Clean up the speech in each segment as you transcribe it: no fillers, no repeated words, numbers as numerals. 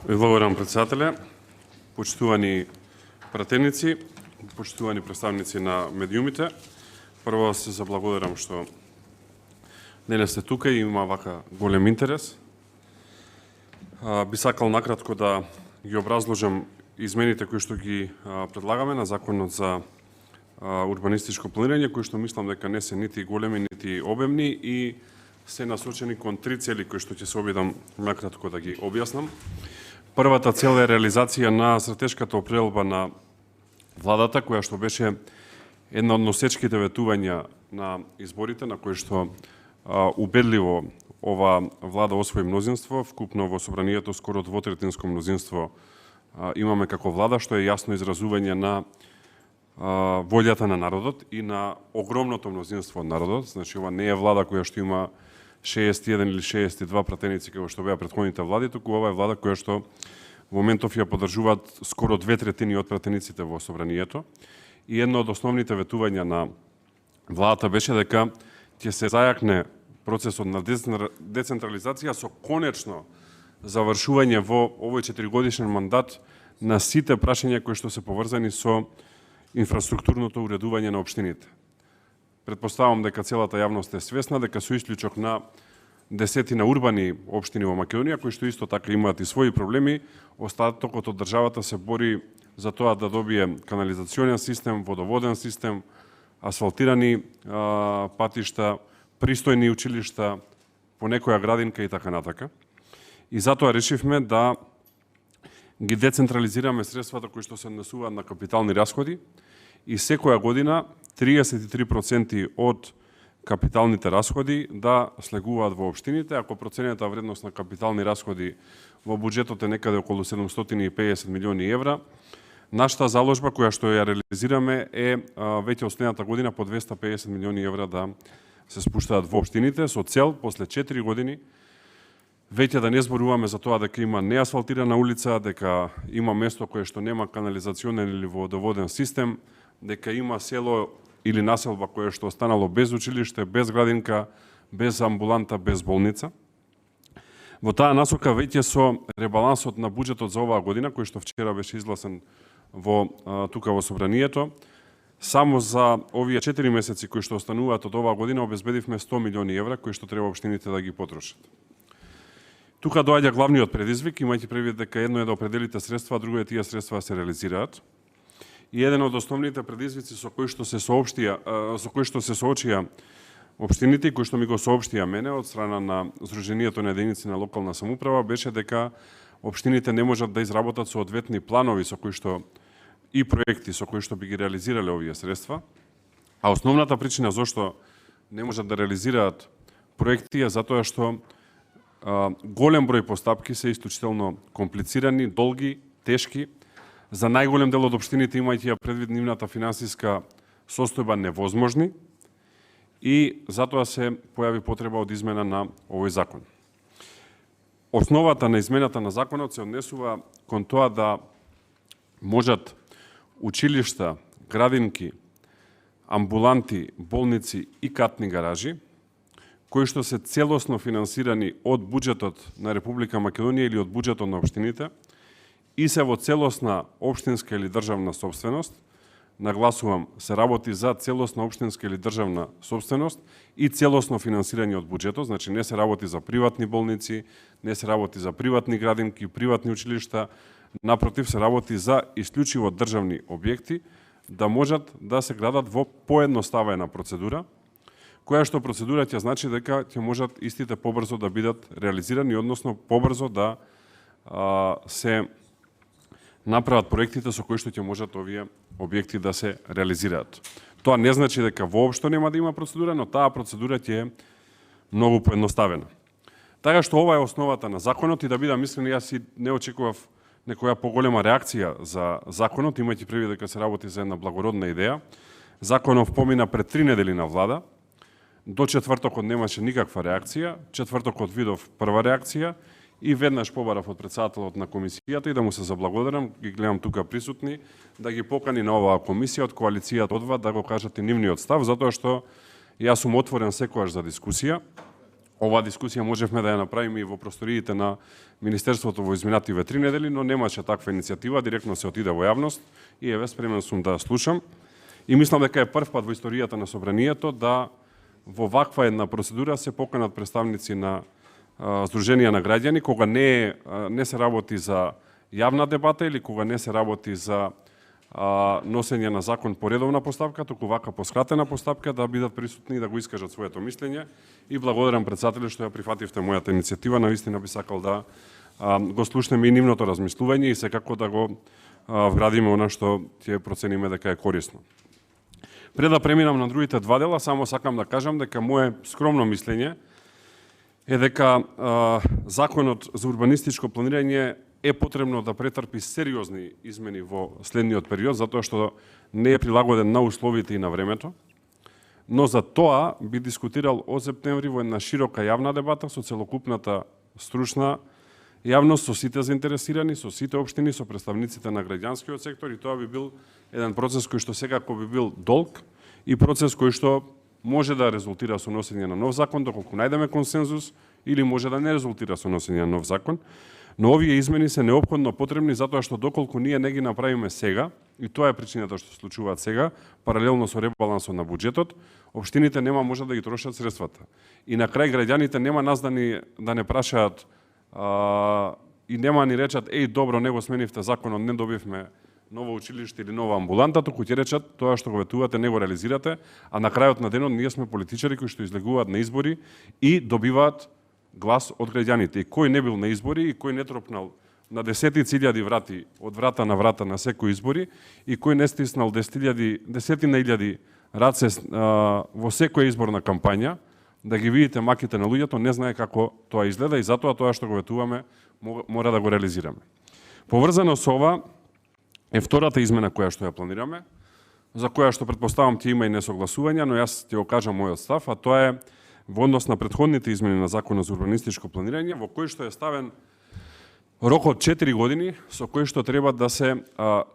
Ви благодарам, председателе, почитувани пратеници, почитувани представници на медиумите. Прво се заблагодарам што денес сте тука и има вака голем интерес. Би сакал накратко да ги образложам измените кои што ги предлагаме на Законот за урбанистичко планирање, кои што мислам дека не се нити големи, нити обемни и се насочени кон три цели кои што ќе се обидам накратко да ги објаснам. Првата цел е реализација на стратешката определба на владата, која што беше една од носечките ветувања на изборите, на кои што убедливо ова влада освои мнозинство, вкупно во собранието скоро двотретинско мнозинство имаме како влада, што е јасно изразување на волјата на народот и на огромното мнозинство од народот. Значи, ова не е влада која што има 61 или 62 пратеници како што беа претходните влади, туку ова е влада која што во моментов ја поддржуваат скоро 2/3 од пратениците во собранието. И едно од основните ветувања на владата беше дека ќе се зајакне процесот на децентрализација со конечно завршување во овој 4-годишен мандат на сите прашања кои што се поврзани со инфраструктурното уредување на општините. Предпоставам дека целата јавност е свесна дека со исклучок на десетина урбани општини во Македонија, кои што исто така имаат и своји проблеми, остатокот од државата се бори за тоа да добие канализационен систем, водоводен систем, асфалтирани патишта, пристојни училишта, по некоја градинка и така натака. И затоа решивме да ги децентрализираме средствата кои што се однесуваат на капитални расходи и секоја година 33% од капиталните расходи да слегуваат во општините. Ако проценета вредност на капитални расходи во буџетот е некаде околу 750 милиони евра, нашата заложба која што ја реализираме е веќе од следната година по 250 милиони евра да се спуштаат во општините со цел после 4 години веќе да не зборуваме за тоа дека има неасфалтирана улица, дека има место кое што нема канализационен или водоводен систем, дека има село или населба кое што останало без училиште, без градинка, без амбуланта, без болница. Во таа насока веќе со ребалансот на буџетот за оваа година, кој што вчера беше изгласен тука во собранието, само за овие 4 месеци кои што остануваат од оваа година обезбедивме 100 милиони евра кои што треба општините да ги потрошат. Тука доаѓа главниот предизвик, имајќи предвид дека едно е да определите средства, а друго е тие средства да се реализираат. И еден од основните предизвици со кои што се соочија општините и кои што ми го соопштија мене од страна на Сдруженијето на единици на локална самоуправа беше дека општините не можат да изработат соодветни планови со кои што и проекти со кои што би ги реализирале овие средства. А основната причина зошто не можат да реализираат проекти е затоа што голем број постапки се исклучително комплицирани, долги, тешки, за најголем дел од општините имајќи ја предвид нивната финансиска состојба невозможни и затоа се појави потреба од измена на овој закон. Основата на измената на законот се однесува кон тоа да можат училишта, градинки, амбуланти, болници и катни гаражи, кои што се целосно финансирани од буџетот на Република Македонија или од буџетот на општините и се во целосна општинска или државна собственост, нагласувам, се работи за целосна општинска или државна собственост и целосно финансирање од буџетот, значи не се работи за приватни болници, не се работи за приватни градинки, приватни училишта, напротив се работи за исклучиво државни објекти да можат да се градат во поедноставена процедура, која што процедура ќе значи дека ќе можат истите побрзо да бидат реализирани, односно побрзо да се направат проектите со кои што ќе можат овие објекти да се реализираат. Тоа не значи дека воопшто нема да има процедура, но таа процедура ќе е многу поедноставена. Така што ова е основата на законот и да бидам искрен, јас и не очекував некоја поголема реакција за законот, имајќи предвид дека се работи за една благородна идеја. Законов помина пред 3 недели на влада. До четвртокот немаше никаква реакција, четвртокот видов прва реакција и веднаш побарав од председателот на комисијата и да му се заблагодарам, ги гледам тука присутни, да ги покани на оваа комисија од коалицијата одва да го кажат и нивниот став, затоа што јас сум отворен секогаш за дискусија. Оваа дискусија можевме да ја направиме и во просториите на Министерството во изминативе 3 недели, но немаше таква иницијатива, директно се отиде во јавност и еве спремен сум да слушам. И мислам дека е прв пат во историјата на собранието да во ваква една процедура се поканат представници на Сдруженија на граѓани, кога не се работи за јавна дебата или кога не се работи за носење на закон по редовна постапка, туку вака по скратена постапка, да бидат присутни и да го искажат своето мислење. И благодарам председателе што ја прифативте мојата иницијатива. Навистина би сакал да го слушнеме и нивното размислување и секако да го вградиме она што ќе процениме дека е корисно. Пред да преминам на другите два дела, само сакам да кажам дека мое скромно мислење е дека законот за урбанистичко планирање е потребно да претрпи сериозни измени во следниот период, затоа што не е прилагоден на условите и на времето. Но за тоа би дискутирал од септември во една широка јавна дебата со целокупната стручна јавност, со сите заинтересирани, со сите општини, со представниците на граѓанскиот сектор, и тоа би бил еден процес кој што секако би бил долг и процес кој што може да резултира со носење на нов закон, доколку најдеме консензус, или може да не резултира со носење на нов закон. Но овие измени се неопходно потребни затоа што доколку ние не ги направиме сега, и тоа е причината што случуваат сега, паралелно со ребалансот на буџетот, општините нема може да ги трошат средствата. И на крај граѓаните нема нас да не прашаат и нема ни речат еј добро не го сменивте законот, не добивме ново училиште или нова амбуланта, туку ќе речат тоа што го ветувате не го реализирате, а на крајот на денот ние сме политичари кои што излегуваат на избори и добиваат глас од граѓаните. И кој не бил на избори и кој не тропнал на десетици илјади врати од врата на секој избори и кој не стиснал десетина илјади раце во секоја изборна кампања, да ги видите маките на луѓето, не знае како тоа изгледа и затоа тоа што го ветуваме мора да го реализираме. Поврзано со ова е втората измена која што ја планираме, за која што претпоставам ќе има и несогласувања, но јас ќе го кажам мојот став, а тоа е во однос на претходните измени на Законот за урбанистичко планирање, во кој што е ставен рок од 4 години, со кој што треба да се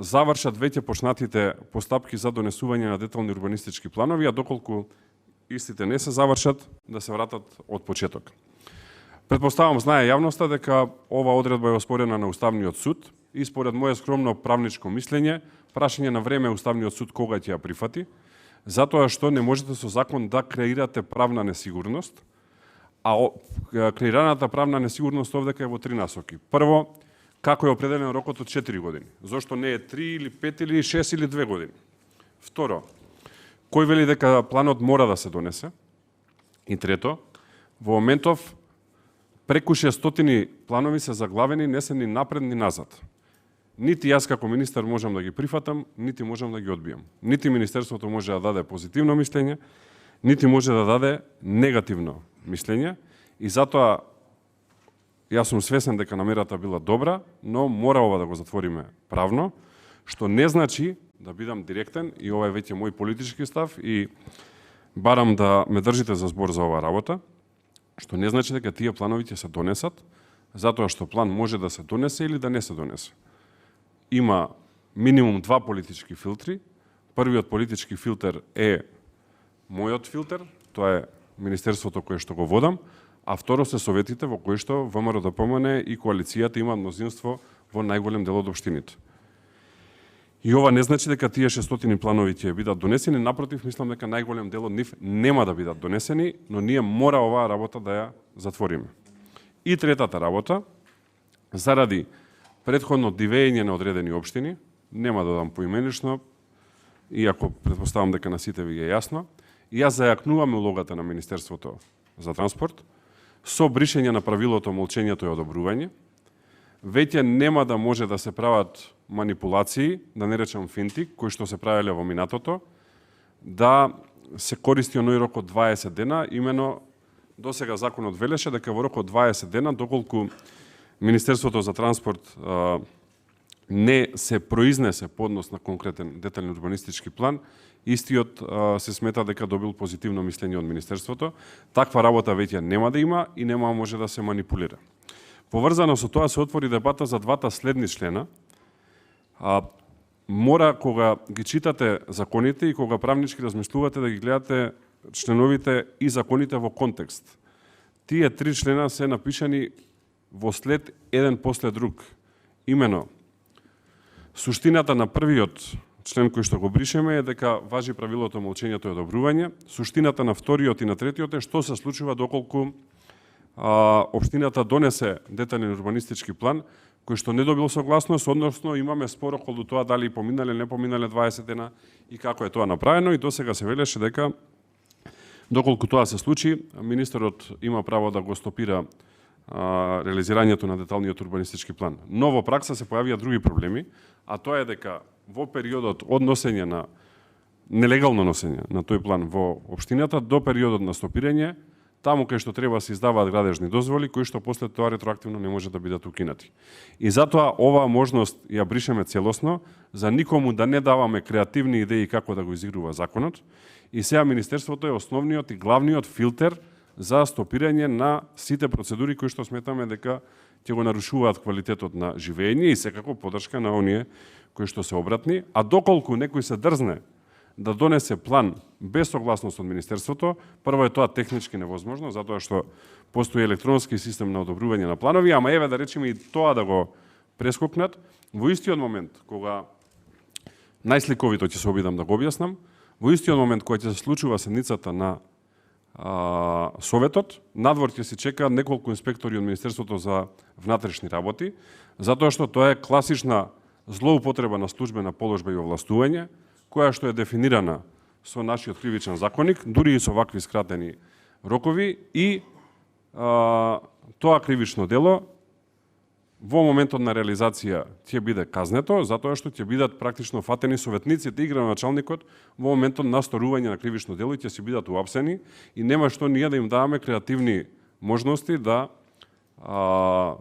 завршат веќе почнатите постапки за донесување на детални урбанистички планови, а доколку истите не се завршат, да се вратат од почеток. Предпоставам, знае јавноста дека ова одредба е оспорена на Уставниот суд и според моје скромно правничко мислење, прашање на време Уставниот суд кога ќе ја прифати, затоа што не можете со закон да креирате правна несигурност, а креираната правна несигурност овдека е во 3 насоки. Прво, како е определен рокот од 4 години? Зошто не е 3 или 5 или 6 или 2 години? Второ, кој вели дека планот мора да се донесе? И трето, во моментов преку 600 планови се заглавени, не се ни напред ни назад. Нити јас како министер можам да ги прифатам, нити можам да ги одбијам. Нити Министерството може да даде позитивно мислење, нити може да даде негативно мислење и затоа јас сум свесен дека намерата била добра, но мора ова да го затвориме правно, што не значи да бидам директен и ова е веќе мој политички став и барам да ме држите за збор за оваа работа, што не значи дека тие планови ќе се донесат, затоа што план може да се донесе или да не се донесе. Има минимум 2 политички филтри. Првиот политички филтер е мојот филтер, тоа е Министерството кое што го водам, а второ се советите во кои што ВМРО-ДПМН и коалицијата има мнозинство во најголем дел од општините. И ова не значи дека тие 600 планови ќе бидат донесени, напротив, мислам дека најголем дел од нив нема да бидат донесени, но ние мора оваа работа да ја затвориме. И третата работа, заради претходно дивење на одредени општини, нема да дам поименично, иако претпоставам дека на сите ви е јасно, и јас зајакнувам улогата на Министерството за транспорт со бришење на правилото молчењето и одобрување. Веќе нема да може да се прават манипулации, да не речам финти, кои што се правеле во минатото, да се користи оној рок од 20 дена, имено досега законот велеше дека во рок од 20 дена, доколку Министерството за транспорт не се произнесе по однос на конкретен детален урбанистички план, истиот се смета дека добил позитивно мислење од Министерството. Таква работа веќе нема да има и нема може да се манипулира. Поврзано со тоа се отвори дебата за двата следни члена. Мора, кога ги читате законите и кога правнички размислувате, да ги гледате членовите и законите во контекст. Тие 3 члена се напишани во след еден после друг. Имено, суштината на првиот член кој што го бришеме е дека важи правилото молчењето и одобрување. Суштината на вториот и на третиот е што се случува доколку општината донесе детален урбанистички план кој што не добил согласност, односно имаме спор околу тоа дали поминале, не поминале 20 дена и како е тоа направено, и досега се велеше дека доколку тоа се случи, министерот има право да го стопира реализирањето на деталниот урбанистички план. Но во пракса се појавија други проблеми, а тоа е дека во периодот од носење на нелегално носење на тој план во општината до периодот на стопирање, таму кај што треба се издаваат градежни дозволи, кои што после тоа ретроактивно не може да бидат укинати. И затоа оваа можност ја бришеме целосно, за никому да не даваме креативни идеи како да го изигрува законот, и сега Министерството е основниот и главниот филтер за стопирање на сите процедури кои што сметаме дека ќе го нарушуваат квалитетот на живење и секако поддршка на оние кои што се обратни. А доколку некој се дрзне да донесе план без согласност од Министерството, прво е тоа технички невозможно, затоа што постои електронски систем на одобрување на планови, ама еве да речеме и тоа да го прескокнат, во истиот момент кога најсликовито ќе се обидам да го објаснам, во истиот момент кога ќе се случува седницата на Советот, надвор ќе се чека неколку инспектори од Министерството за внатрешни работи, затоа што тоа е класична злоупотреба на службена положба и овластување, која што е дефинирана со нашиот кривичен законник, дури и со вакви скратени рокови, и тоа кривично дело во моментот на реализација ќе биде казнето, затоа што ќе бидат практично фатени советниците и градоначалникот во моментот на сторување на кривично дело и ќе се бидат уапсени, и нема што ние да им даваме креативни можности да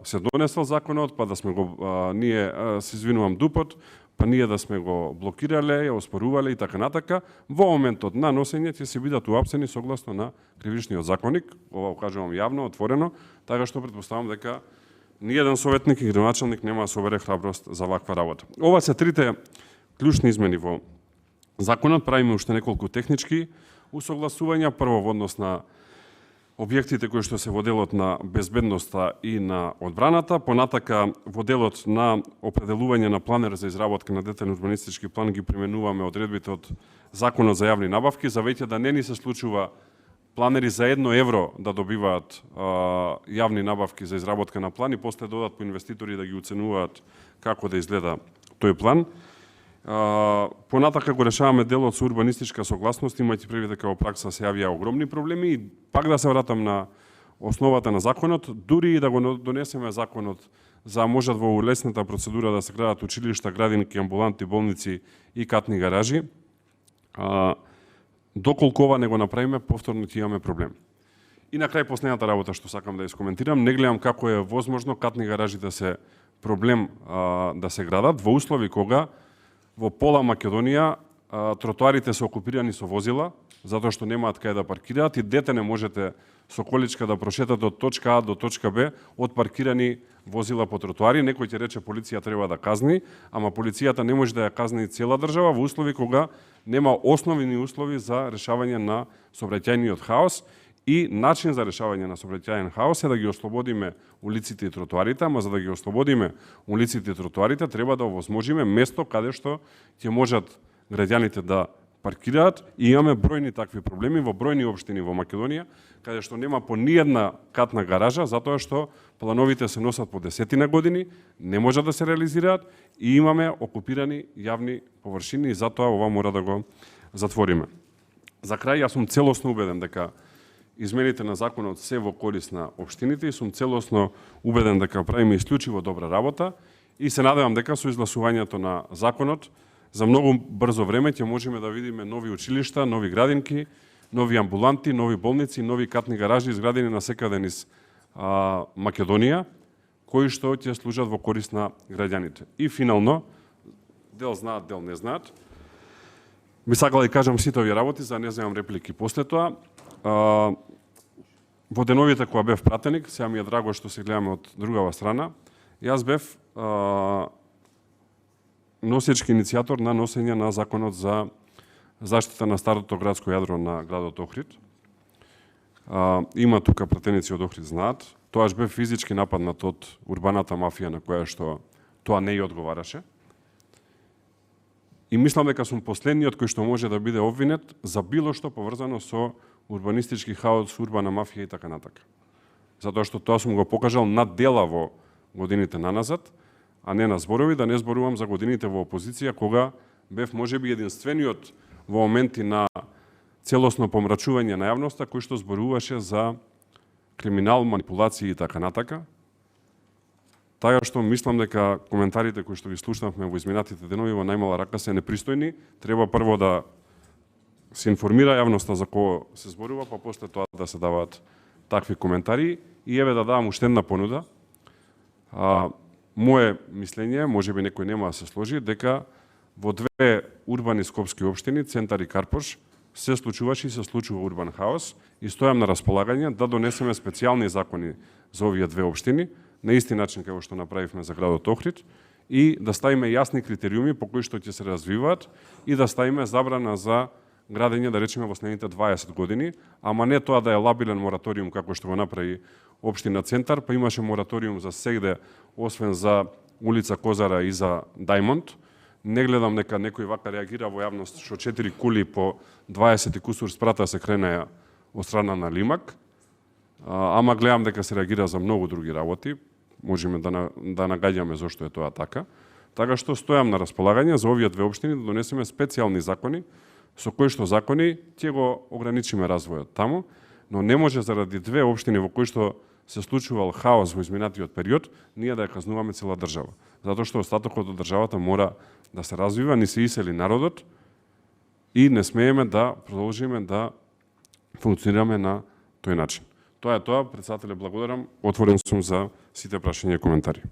се донесел законот, па да сме го ние се извинувам дупот, па ние да сме го блокирале, ја оспорувале и така натака. Во моментот на носење ќе се бидат уапсени согласно на кривичниот законник, ова го кажувам јавно, отворено, така што претпоставам дека ниеден советник и градоначалник нема да собере храброст за ваква работа. Ова се трите клучни измени во законот. Правиме уште неколку технички усогласувања. Прво во однос на објектите кои што се во делот на безбедноста и на одбраната, понатака во делот на определување на планер за изработка на детален урбанистички план ги применуваме одредбите од Законот за јавни набавки, за веќе да не ни се случува планери за 1 евро да добиваат јавни набавки за изработка на план и после додат по инвеститори да ги оценуваат како да изгледа тој план. Понатака го решаваме делот со урбанистичка согласност, имајќи предвид дека во пракса се јавија огромни проблеми, и пак да се вратам на основата на законот, дури и да го донесеме законот за можат во улесната процедура да се градат училишта, градинки, амбуланти, болници и катни гаражи, доколку ова не го направиме, повторно ќе имаме проблем. И на крај последната работа што сакам да искоментирам, не гледам како е возможно катни гаражи да се проблем да се градат во услови кога во пола Македонија тротоарите се окупирани со возила, затоа што немаат кај да паркираат, и дете не можете со количка да прошетате од точка А до точка Б од паркирани возила по тротоари. Некој ќе рече полиција треба да казни, ама полицијата не може да ја казни цела држава во услови кога нема основни услови за решавање на сообраќајниот хаос, и начин за решавање на сообраќајен хаос е да ги ослободиме улиците и тротоарите, ама за да ги ослободиме улиците и тротоарите треба да овозможиме место каде што ќе можат граѓаните да паркираат, и имаме бројни такви проблеми во бројни општини во Македонија, каде што нема по ниедна катна гаража, затоа што плановите се носат по десетина години, не можат да се реализираат и имаме окупирани јавни површини, и затоа ова мора да го затвориме. За крај, јас сум целосно убеден дека измените на законот се во корист на општините и сум целосно убеден дека правиме исклучиво добра работа, и се надевам дека со изгласувањето на законот за многу брзо време ќе можеме да видиме нови училишта, нови градинки, нови амбуланти, нови болници, нови катни гаражи изградени на секаде низ Македонија, кои што ќе служат во корист на граѓаните. И финално, дел знаат, дел не знаат, би сакал да кажам сите овие работи, за да не земам реплики после тоа. Во деновите кога бев пратеник, сега ми е драго што се гледаме од другава страна, јас бев носечки иницијатор на носење на законот за заштита на старото градско јадро на градот Охрид. Има тука пратеници од Охрид знаат. Тоаш бе физички нападнат од урбаната мафија на која што тоа не ја одговараше. И мислам дека сум последниот кој што може да биде обвинет за било што поврзано со урбанистички хаос, урбана мафија и така натака. Затоа што тоа сум го покажал на дела во годините наназад, а не на зборови, да не зборувам за годините во опозиција, кога бев можеби единствениот во моменти на целосно помрачување на јавноста, кој што зборуваше за криминал, манипулации и така натака. Така што мислам дека коментарите кои што ги слушнавме во изминатите денови во најмала рака се непристојни. Треба прво да се информира јавноста за кого се зборува, па после тоа да се даваат такви коментари. И еве да давам уште една понуда. Мое мислење, можеби некој нема да се сложи, дека во две урбани скопски општини, Центар и Карпош, се случуваше и се случува урбан хаос и стојам на располагање да донесеме специјални закони за овие две општини, на исти начин како што направивме за градот Охрид, и да ставиме јасни критериуми по кои што ќе се развиваат и да ставиме забрана за градење, да речеме, во следните 20 години, ама не тоа да е лабилен мораториум како што го направи општина Центар, па имаше мораториум за сегде, освен за улица Козара и за Дајмонд. Не гледам нека некој вака реагира во јавност што 4 кули по 20 и кусур спрата се кренеа од страна на Лимак, ама гледам дека се реагира за многу други работи. Можеме да нагаѓаме зошто е тоа така. Така што стојам на располагање за овие две општини да донесеме специјални закони, со кои што закони ќе го ограничиме развојот таму, но не може заради две општини во кои што се случувал хаос во изминатиот период, ние да ја казнуваме цела држава. Затоа што остатокот од државата мора да се развива, ни се исели народот и не смееме да продолжиме да функционираме на тој начин. Тоа е тоа, председателе, благодарам, отворен сум за сите прашања и коментари.